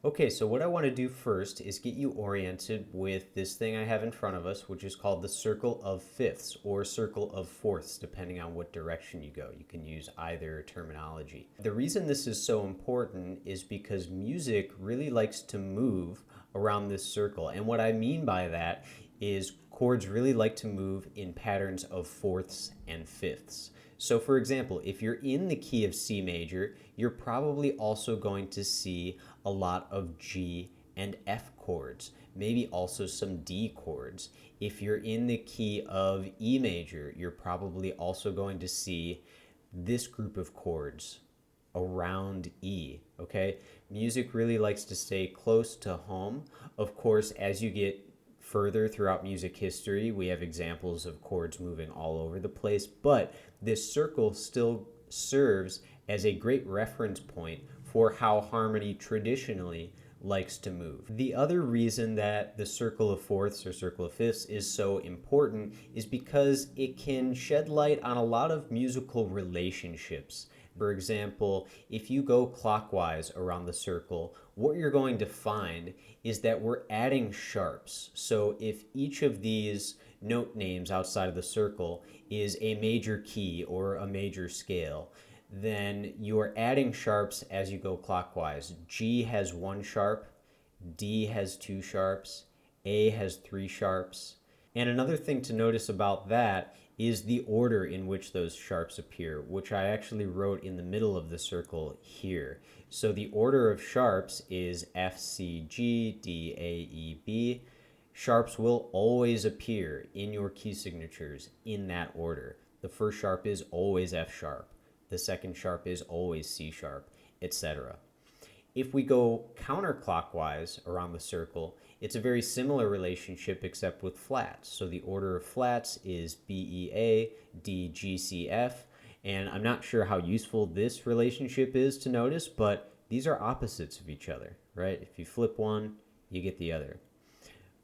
Okay, so what I want to do first is get you oriented with this thing I have in front of us, which is called the circle of fifths or circle of fourths, depending on what direction you go. You can use either terminology. The reason this is so important is because music really likes to move around this circle. And what I mean by that is chords really like to move in patterns of fourths and fifths. So for example, if you're in the key of C major, you're probably also going to see a lot of G and F chords, maybe also some D chords. If you're in the key of E major, you're probably also going to see this group of chords around E, okay? Music really likes to stay close to home. Of course, as you get further throughout music history, we have examples of chords moving all over the place, but this circle still serves as a great reference point for how harmony traditionally likes to move. The other reason that the circle of fourths or circle of fifths is so important is because it can shed light on a lot of musical relationships. For example, if you go clockwise around the circle, what you're going to find is that we're adding sharps. So if each of these note names outside of the circle is a major key or a major scale, then you're adding sharps as you go clockwise. G has one sharp, D has two sharps, A has three sharps. And another thing to notice about that is the order in which those sharps appear, which I actually wrote in the middle of the circle here. So the order of sharps is F, C, G, D, A, E, B. Sharps will always appear in your key signatures in that order. The first sharp is always F sharp. The second sharp is always C sharp, etc. If we go counterclockwise around the circle, it's a very similar relationship except with flats. So the order of flats is B, E, A, D, G, C, F. And I'm not sure how useful this relationship is to notice, but these are opposites of each other, right? If you flip one, you get the other.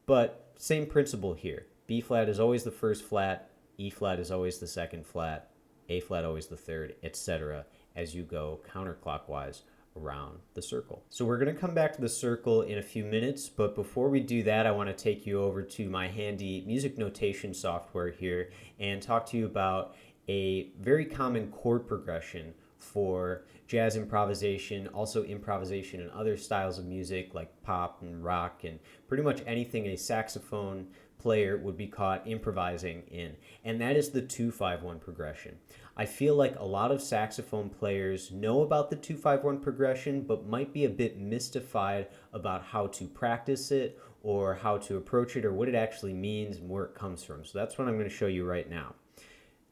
But same principle here. B flat is always the first flat, E flat is always the second flat, A flat always the third, etc. as you go counterclockwise around the circle. So we're going to come back to the circle in a few minutes, but before we do that, I want to take you over to my handy music notation software here and talk to you about a very common chord progression for jazz improvisation, also improvisation in other styles of music like pop and rock and pretty much anything a saxophone player would be caught improvising in. And that is the 2-5-1 progression. I feel like a lot of saxophone players know about the 2-5-1 progression, but might be a bit mystified about how to practice it or how to approach it or what it actually means and where it comes from. So that's what I'm going to show you right now.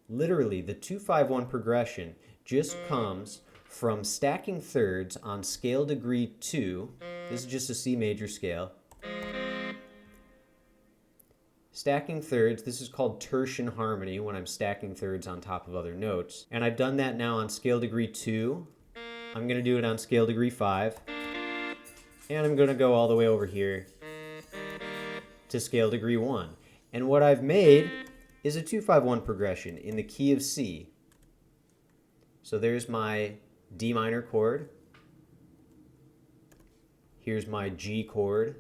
Literally, the 2-5-1 progression just comes from stacking thirds on scale degree 2. This is just a C major scale. Stacking thirds, this is called tertian harmony when I'm stacking thirds on top of other notes. And I've done that now on scale degree 2. I'm going to do it on scale degree 5. And I'm going to go all the way over here to scale degree 1. And what I've made is a 2-5-1 progression in the key of C. So there's my D minor chord. Here's my G chord.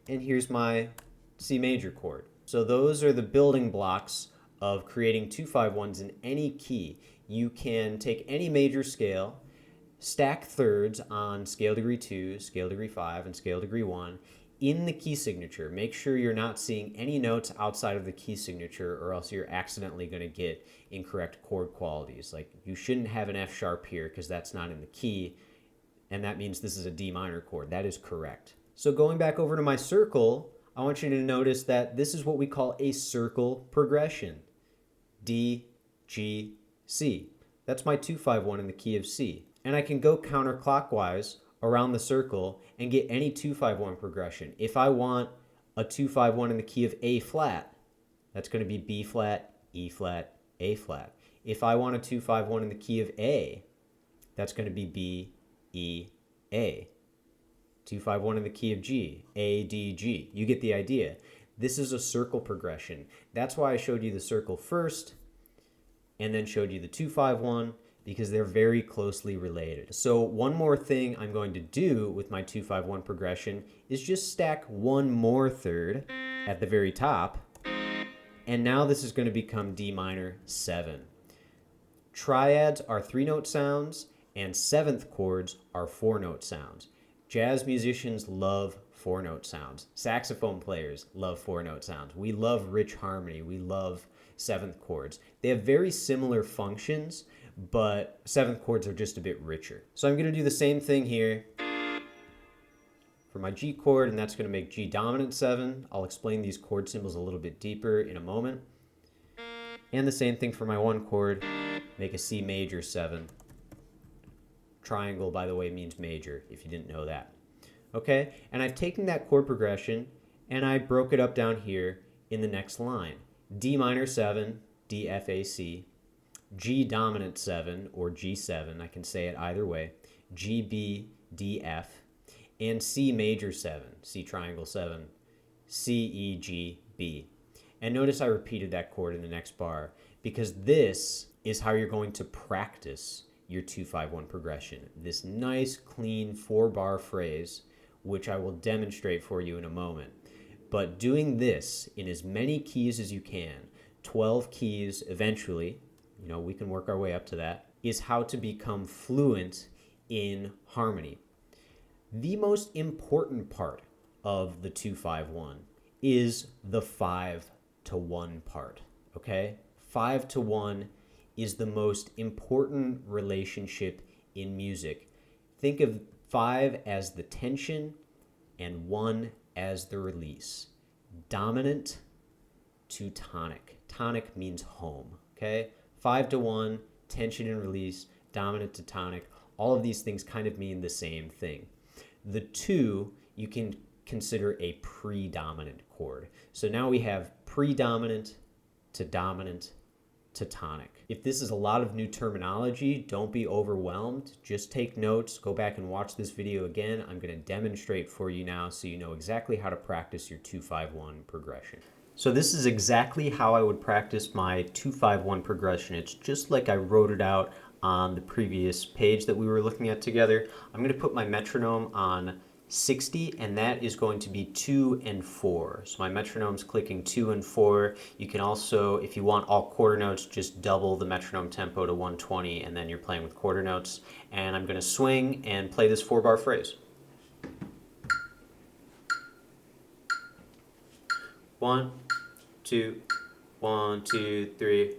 And here's my C major chord. So those are the building blocks of creating 2-5-1s in any key. You can take any major scale, stack thirds on scale degree 2, scale degree 5, and scale degree 1 in the key signature. Make sure you're not seeing any notes outside of the key signature or else you're accidentally going to get incorrect chord qualities. Like you shouldn't have an F sharp here because that's not in the key, and that means this is a D minor chord. That is correct. So going back over to my circle, I want you to notice that this is what we call a circle progression. D, G, C. That's my 2-5-1 in the key of C. And I can go counterclockwise around the circle and get any 2-5-1 progression. If I want a 2-5-1 in the key of A flat, that's going to be B flat, E flat, A flat. If I want a 2-5-1 in the key of A, that's going to be B, E, A. 2-5-1 in the key of G, A, D, G. You get the idea. This is a circle progression. That's why I showed you the circle first and then showed you the 2-5-1, because they're very closely related. So one more thing I'm going to do with my 2-5-1 progression is just stack one more third at the very top, and now this is going to become D minor 7. Triads are 3-note sounds, and 7th chords are 4-note sounds. Jazz musicians love 4-note sounds. Saxophone players love 4-note sounds. We love rich harmony. We love 7th chords. They have very similar functions, but 7th chords are just a bit richer. So I'm going to do the same thing here for my G chord, and that's going to make G dominant 7. I'll explain these chord symbols a little bit deeper in a moment. And the same thing for my 1 chord, make a C major 7. Triangle, by the way, means major, if you didn't know that. Okay, and I've taken that chord progression and I broke it up down here in the next line. D minor 7, D, F, A, C. G dominant 7, or G7, I can say it either way. G, B, D, F. And C major 7, C triangle 7, C, E, G, B. And notice I repeated that chord in the next bar because this is how you're going to practice your 2-5-1 progression. This nice, clean 4-bar phrase, which I will demonstrate for you in a moment. But doing this in as many keys as you can, 12 keys eventually, you know, we can work our way up to that, is how to become fluent in harmony. The most important part of the 2-5-1 is the 5-to-1 part, okay? 5-to-1 is the most important relationship in music. Think of 5 as the tension and 1 as the release. Dominant to tonic. Tonic means home, okay? 5-to-1, tension and release, dominant to tonic. All of these things kind of mean the same thing. The 2 you can consider a predominant chord. So now we have predominant to dominant to tonic. If this is a lot of new terminology, don't be overwhelmed. Just take notes, go back and watch this video again. I'm going to demonstrate for you now so you know exactly how to practice your 2-5-1 progression. So this is exactly how I would practice my 2-5-1 progression. It's just like I wrote it out on the previous page that we were looking at together. I'm going to put my metronome on 60, and that is going to be 2 and 4. So my metronome's clicking 2 and 4. You can also, if you want all quarter notes, just double the metronome tempo to 120, and then you're playing with quarter notes. And I'm going to swing and play this 4-bar phrase. 1, 2, 1, 2, 3.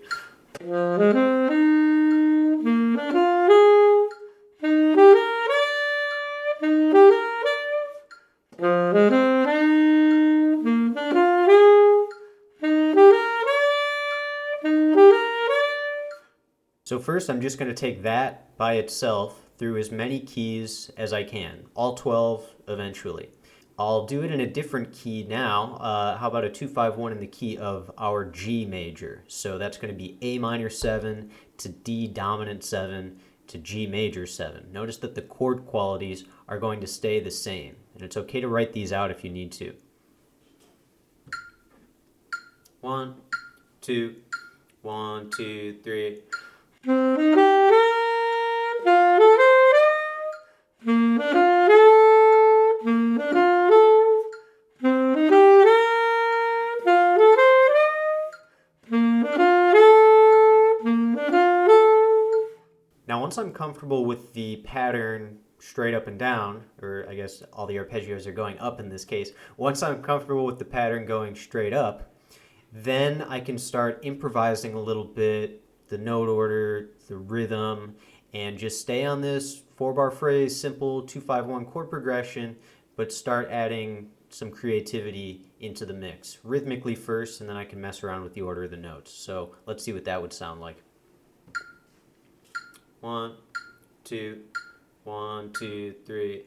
So first I'm just going to take that by itself through as many keys as I can, all 12 eventually. I'll do it in a different key now. How about a 2-5-1 in the key of our G major? So that's going to be A minor 7 to D dominant 7 to G major 7. Notice that the chord qualities are going to stay the same, and it's okay to write these out if you need to. 1, 2, 1, 2, 3. Now once I'm comfortable with the pattern straight up and down, or I guess all the arpeggios are going up in this case, once I'm comfortable with the pattern going straight up, then I can start improvising a little bit, the note order, the rhythm, and just stay on this 4-bar phrase, simple 2-5-1 chord progression, but start adding some creativity into the mix. Rhythmically first, and then I can mess around with the order of the notes. So let's see what that would sound like. 1, 2, 1, 2, 3.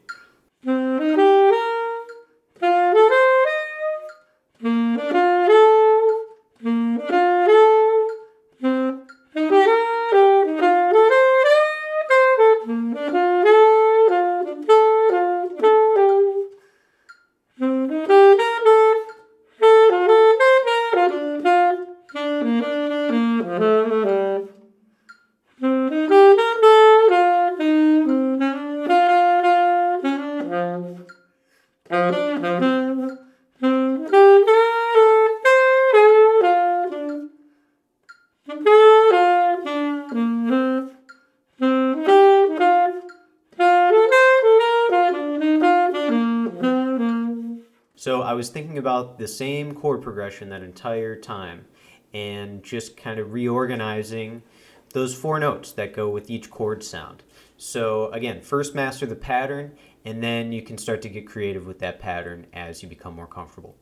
So I was thinking about the same chord progression that entire time and just kind of reorganizing those four notes that go with each chord sound. So again, first master the pattern, and then you can start to get creative with that pattern as you become more comfortable.